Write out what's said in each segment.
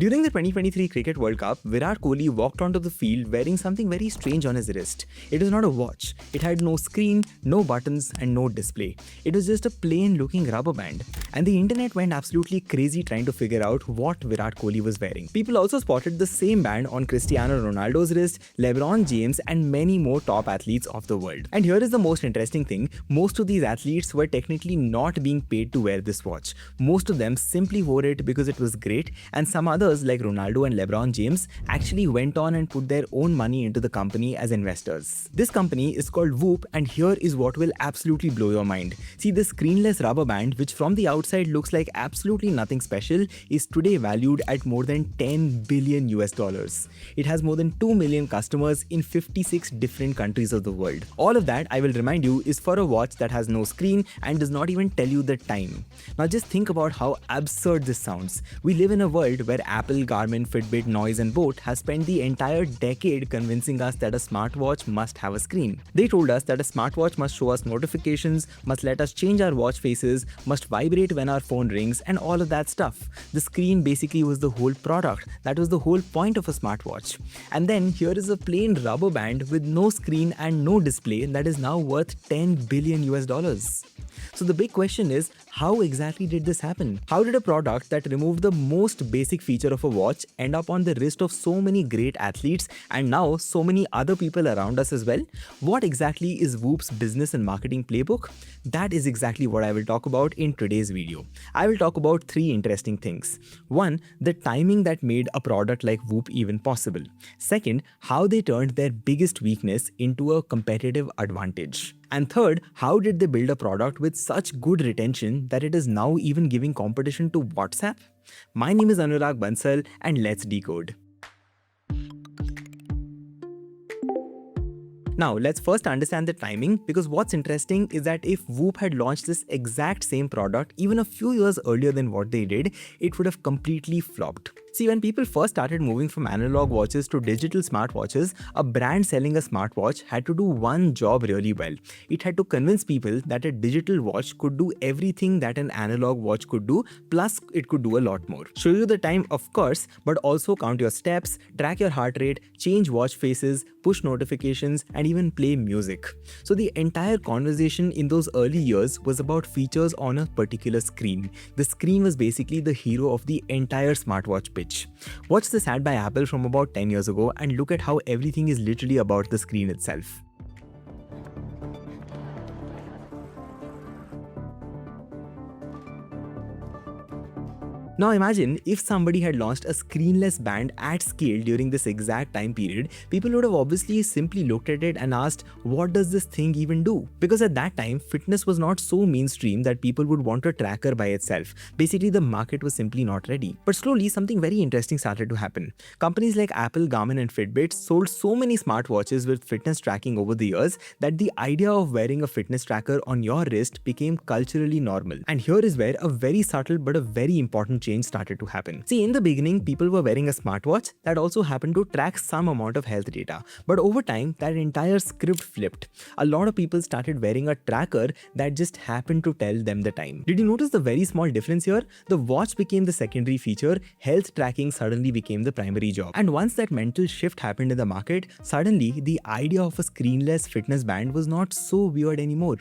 During the 2023 Cricket World Cup, Virat Kohli walked onto the field wearing something very strange on his wrist. It was not a watch. It had no screen, no buttons, and no display. It was just a plain looking rubber band. And the internet went absolutely crazy trying to figure out what Virat Kohli was wearing. People also spotted the same band on Cristiano Ronaldo's wrist, LeBron James, and many more top athletes of the world. And here is the most interesting thing. Most of these athletes were technically not being paid to wear this watch. Most of them simply wore it because it was great, and some others like Ronaldo and LeBron James actually went on and put their own money into the company as investors. This company is called Whoop, and here is what will absolutely blow your mind. See, this screenless rubber band, which from the outside looks like absolutely nothing special, is today valued at more than 10 billion US dollars. It has more than 2 million customers in 56 different countries of the world. All of that, I will remind you, is for a watch that has no screen and does not even tell you the time. Now just think about how absurd this sounds. We live in a world where Apple, Garmin, Fitbit, Noise and Boat has spent the entire decade convincing us that a smartwatch must have a screen. They told us that a smartwatch must show us notifications, must let us change our watch faces, must vibrate when our phone rings, and all of that stuff. The screen basically was the whole product. That was the whole point of a smartwatch. And then here is a plain rubber band with no screen and no display that is now worth 10 billion US dollars. So the big question is, how exactly did this happen? How did a product that removed the most basic feature of a watch end up on the wrist of so many great athletes and now so many other people around us as well? What exactly is Whoop's business and marketing playbook? That is exactly what I will talk about in today's video. I will talk about three interesting things. One, the timing that made a product like Whoop even possible. Second, how they turned their biggest weakness into a competitive advantage. And third, how did they build a product with such good retention that it is now even giving competition to WhatsApp? My name is Anurag Bansal, and let's decode. Now, let's first understand the timing, because what's interesting is that if Whoop had launched this exact same product even a few years earlier than what they did, it would have completely flopped. See, when people first started moving from analog watches to digital smartwatches, a brand selling a smartwatch had to do one job really well. It had to convince people that a digital watch could do everything that an analog watch could do, plus it could do a lot more. Show you the time, of course, but also count your steps, track your heart rate, change watch faces, push notifications, and even play music. So the entire conversation in those early years was about features on a particular screen. The screen was basically the hero of the entire smartwatch pitch. Watch this ad by Apple from about 10 years ago and look at how everything is literally about the screen itself. Now imagine if somebody had launched a screenless band at scale during this exact time period. People would have obviously simply looked at it and asked, what does this thing even do? Because at that time, fitness was not so mainstream that people would want a tracker by itself. Basically, the market was simply not ready. But slowly, something very interesting started to happen. Companies like Apple, Garmin and Fitbit sold so many smartwatches with fitness tracking over the years that the idea of wearing a fitness tracker on your wrist became culturally normal. And here is where a very subtle but a very important change started to happen. See, in the beginning, people were wearing a smartwatch that also happened to track some amount of health data. But over time, that entire script flipped. A lot of people started wearing a tracker that just happened to tell them the time. Did you notice the very small difference here? The watch became the secondary feature, health tracking suddenly became the primary job. And once that mental shift happened in the market, suddenly the idea of a screenless fitness band was not so weird anymore.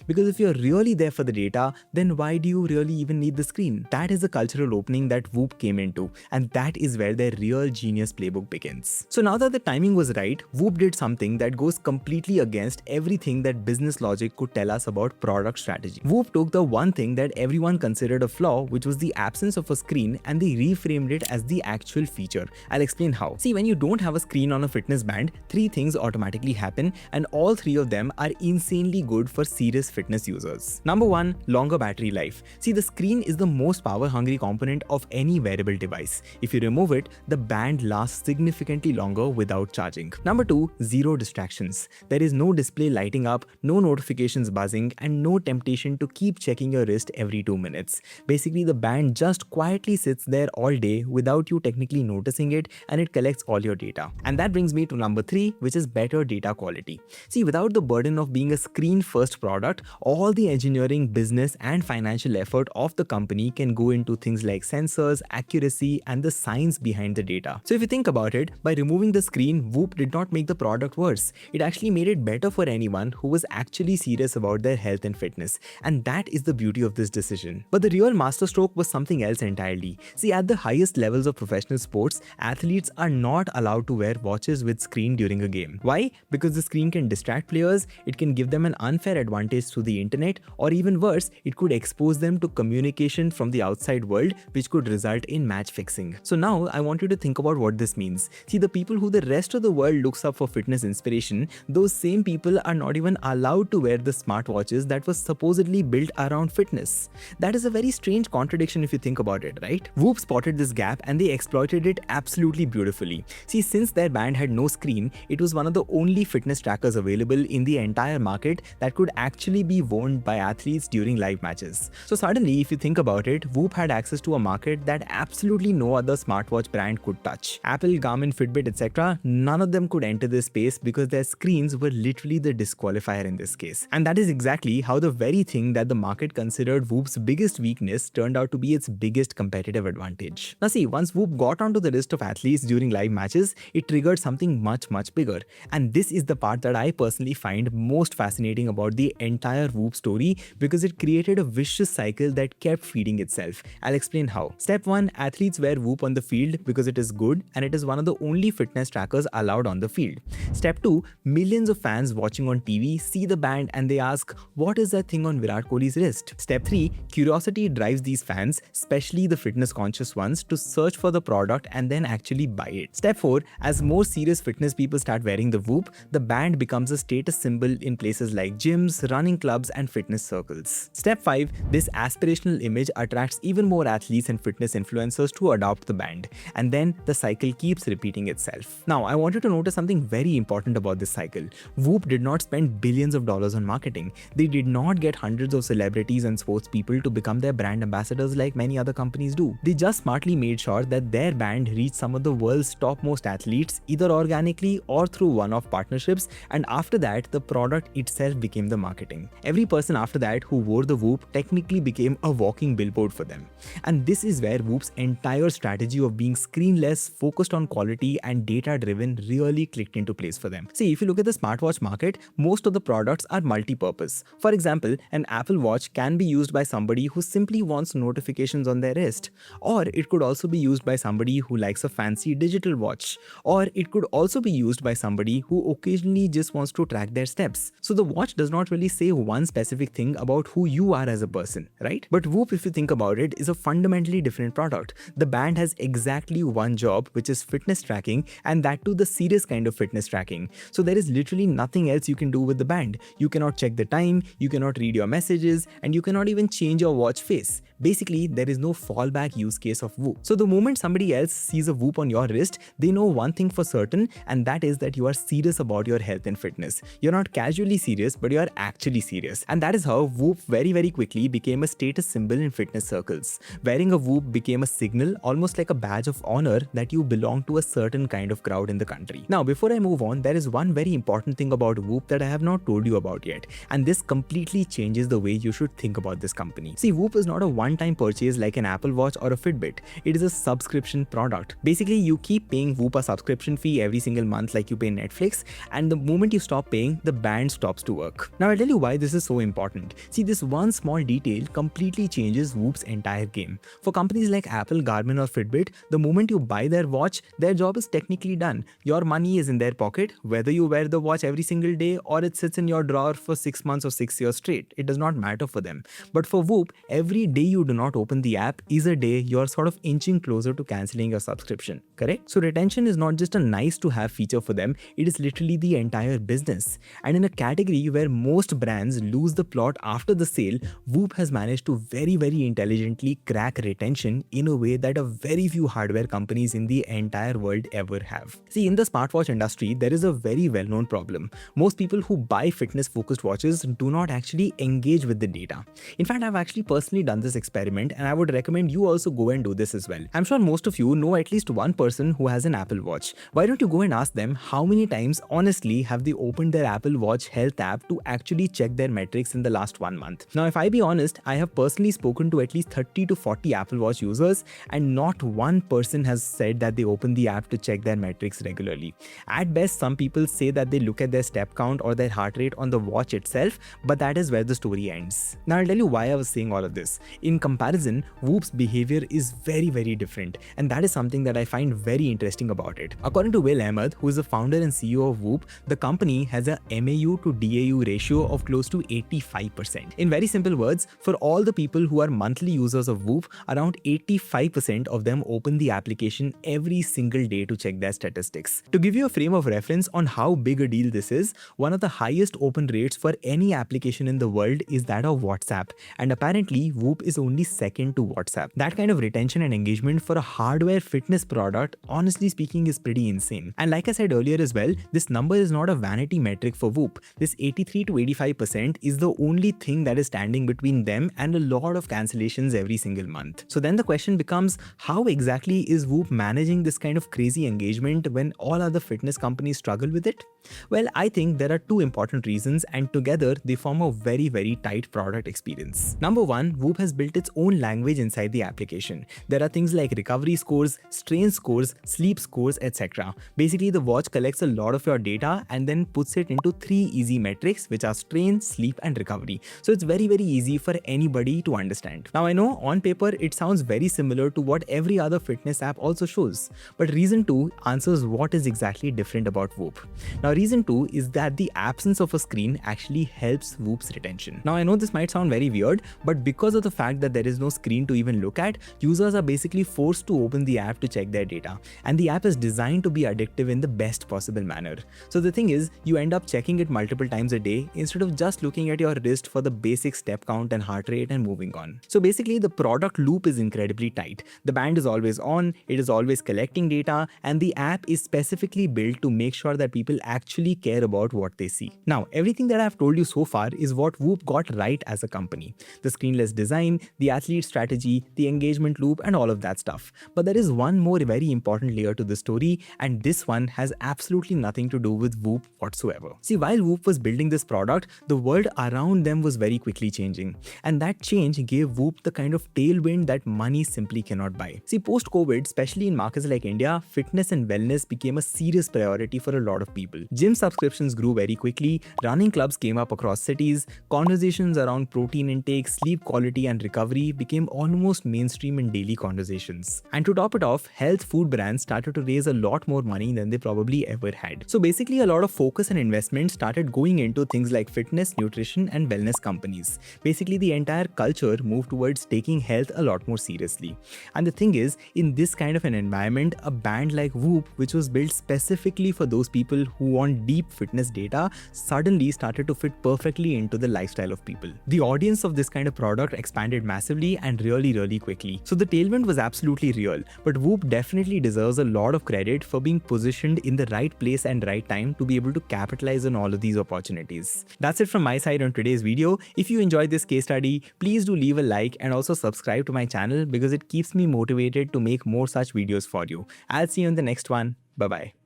Because if you're really there for the data, then why do you really even need the screen? That is the cultural opening that Whoop came into, and that is where their real genius playbook begins. So now that the timing was right, Whoop did something that goes completely against everything that business logic could tell us about product strategy. Whoop took the one thing that everyone considered a flaw, which was the absence of a screen, and they reframed it as the actual feature. I'll explain how. See, when you don't have a screen on a fitness band, three things automatically happen, and all three of them are insanely good for serious fitness users. Number one, longer battery life. See, the screen is the most power-hungry component of any wearable device. If you remove it, the band lasts significantly longer without charging. Number two, zero distractions. There is no display lighting up, no notifications buzzing, and no temptation to keep checking your wrist every 2 minutes. Basically, the band just quietly sits there all day without you technically noticing it, and it collects all your data. And that brings me to number three, which is better data quality. See, without the burden of being a screen-first product, all the engineering, business, and financial effort of the company can go into things like sensors, accuracy, and the science behind the data. So if you think about it, by removing the screen, Whoop did not make the product worse. It actually made it better for anyone who was actually serious about their health and fitness. And that is the beauty of this decision. But the real masterstroke was something else entirely. See, at the highest levels of professional sports, athletes are not allowed to wear watches with screen during a game. Why? Because the screen can distract players, it can give them an unfair advantage through the internet, or even worse, it could expose them to communication from the outside world, which could result in match fixing. So now I want you to think about what this means. See, the people who the rest of the world looks up for fitness inspiration, those same people are not even allowed to wear the smartwatches that was supposedly built around fitness. That is a very strange contradiction if you think about it, right? Whoop spotted this gap and they exploited it absolutely beautifully. See, since their band had no screen, it was one of the only fitness trackers available in the entire market that could actually be worn by athletes during live matches. So suddenly, if you think about it, Whoop had access to a market that absolutely no other smartwatch brand could touch. Apple, Garmin, Fitbit, etc., none of them could enter this space because their screens were literally the disqualifier in this case. And that is exactly how the very thing that the market considered Whoop's biggest weakness turned out to be its biggest competitive advantage. Now see, once Whoop got onto the list of athletes during live matches, it triggered something much bigger. And this is the part that I personally find most fascinating about the entire Whoop story, because it created a vicious cycle that kept feeding itself. I'll explain how. Step 1, athletes wear Whoop on the field because it is good and it is one of the only fitness trackers allowed on the field. Step 2, millions of fans watching on TV see the band and they ask, what is that thing on Virat Kohli's wrist? Step 3, curiosity drives these fans, especially the fitness conscious ones, to search for the product and then actually buy it. Step 4, as more serious fitness people start wearing the Whoop, the band becomes a status symbol in places like gyms, running clubs, and fitness circles. Step 5, this aspirational image attracts even more athletes and fitness influencers to adopt the band. And then the cycle keeps repeating itself. Now, I want you to notice something very important about this cycle. Whoop did not spend billions of dollars on marketing. They did not get hundreds of celebrities and sports people to become their brand ambassadors like many other companies do. They just smartly made sure that their band reached some of the world's topmost athletes, either organically or through one-off partnerships, and after that, the product itself became the marketing. Every person after that who wore the Whoop technically became a walking billboard for them. And this is where Whoop's entire strategy of being screenless, focused on quality, and data-driven really clicked into place for them. See, if you look at the smartwatch market, most of the products are multi-purpose. For example, an Apple Watch can be used by somebody who simply wants notifications on their wrist, or it could also be used by somebody who likes a fancy digital watch, or it could also be used by somebody who occasionally just wants to track their steps. So the watch does not really say one specific thing about who you are as a person, right? But Whoop, if you think about it, is a fundamentally different product. The band has exactly one job, which is fitness tracking, and that too the serious kind of fitness tracking. So there is literally nothing else you can do with the band. You cannot check the time, you cannot read your messages, and you cannot even change your watch face. Basically, there is no fallback use case of Whoop. So the moment somebody else sees a Whoop on your wrist, they know one thing for certain, and that is that you are serious about your health and fitness. You're not casually serious, but you're actually serious. And that is how Whoop very quickly became a status symbol in fitness circles. Wearing a Whoop became a signal, almost like a badge of honor, that you belong to a certain kind of crowd in the country. Now, before I move on, there is one very important thing about Whoop that I have not told you about yet, and this completely changes the way you should think about this company. See, Whoop is not a one-time purchase like an Apple Watch or a Fitbit. It is a subscription product. Basically, you keep paying Whoop a subscription fee every single month like you pay Netflix, and the moment you stop paying, the band stops to work. Now, I'll tell you why this is so important. See, this one small detail completely changes Whoop's entire game. For companies like Apple, Garmin, or Fitbit, the moment you buy their watch, their job is technically done. Your money is in their pocket, whether you wear the watch every single day or it sits in your drawer for 6 months or 6 years straight. It does not matter for them. But for Whoop, every day you do not open the app is a day you're sort of inching closer to cancelling your subscription, correct? So retention is not just a nice to have feature for them, it is literally the entire business. And in a category where most brands lose the plot after the sale, Whoop has managed to very intelligently crack retention in a way that a very few hardware companies in the entire world ever have. See, in the smartwatch industry, there is a very well-known problem. Most people who buy fitness-focused watches do not actually engage with the data. In fact, I've actually personally done this experiment, and I would recommend you also go and do this as well. I'm sure most of you know at least one person who has an Apple Watch. Why don't you go and ask them how many times honestly have they opened their Apple Watch health app to actually check their metrics in the last 1 month? Now, if I be honest, I have personally spoken to at least 30 to 40 Apple Watch users, and not one person has said that they open the app to check their metrics regularly. At best, some people say that they look at their step count or their heart rate on the watch itself, but that is where the story ends. Now, I'll tell you why I was saying all of this. In comparison, Whoop's behavior is very different, and that is something that I find very interesting about it. According to Will Ahmed, who is the founder and CEO of Whoop, the company has a MAU to DAU ratio of close to 85%. In very simple words, for all the people who are monthly users of Whoop, around 85% of them open the application every single day to check their statistics. To give you a frame of reference on how big a deal this is, one of the highest open rates for any application in the world is that of WhatsApp, and apparently Whoop is only second to WhatsApp. That kind of retention and engagement for a hardware fitness product, honestly speaking, is pretty insane. And like I said earlier as well, this number is not a vanity metric for Whoop. This 83 to 85% is the only thing that is standing between them and a lot of cancellations every single month. So then the question becomes, how exactly is Whoop managing this kind of crazy engagement when all other fitness companies struggle with it? Well, I think there are two important reasons, and together they form a very tight product experience. Number one, Whoop has built its own language inside the application. There are things like recovery scores, strain scores, sleep scores, etc. Basically, the watch collects a lot of your data and then puts it into three easy metrics, which are strain, sleep, and recovery. So it's very easy for anybody to understand. Now, I know on paper it sounds very similar to what every other fitness app also shows, but reason 2 answers what is exactly different about Whoop. Now, reason 2 is that the absence of a screen actually helps Whoop's retention. Now, I know this might sound very weird, but because of the fact that there is no screen to even look at, users are basically forced to open the app to check their data, and the app is designed to be addictive in the best possible manner. So the thing is, you end up checking it multiple times a day instead of just looking at your wrist for the basic step count and heart rate and moving on. So basically, the product loop is incredibly tight. The band is always on, it is always collecting data, and the app is specifically built to make sure that people actually care about what they see. Now, everything that I've told you so far is what Whoop got right as a company. The screenless design, the athlete strategy, the engagement loop, and all of that stuff. But there is one more very important layer to the story, and this one has absolutely nothing to do with Whoop whatsoever. See, while Whoop was building this product, the world around them was very quickly changing, and that change gave Whoop the kind of tailwind that money simply cannot buy. See, post-COVID, especially in markets like India, fitness and wellness became a serious priority for a lot of people. Gym subscriptions grew very quickly, running clubs came up across cities, conversations around protein intake, sleep quality, and recovery became almost mainstream in daily conversations. And to top it off, health food brands started to raise a lot more money than they probably ever had. So basically, a lot of focus and investment started going into things like fitness, nutrition, and wellness companies. Basically, the entire culture moved towards taking health a lot more seriously. And the thing is, in this kind of an environment, a band like Whoop, which was built specifically for those people who want deep fitness data, suddenly started to fit perfectly into the lifestyle of people. The audience of this kind of product expanded massively and really quickly. So the tailwind was absolutely real, but Whoop definitely deserves a lot of credit for being positioned in the right place and right time to be able to capitalize on all of these opportunities. That's it from my side on today's video. If you enjoyed this case study, please do leave a like and also subscribe to my channel because it keeps me motivated to make more such videos for you. I'll see you in the next one. Bye bye.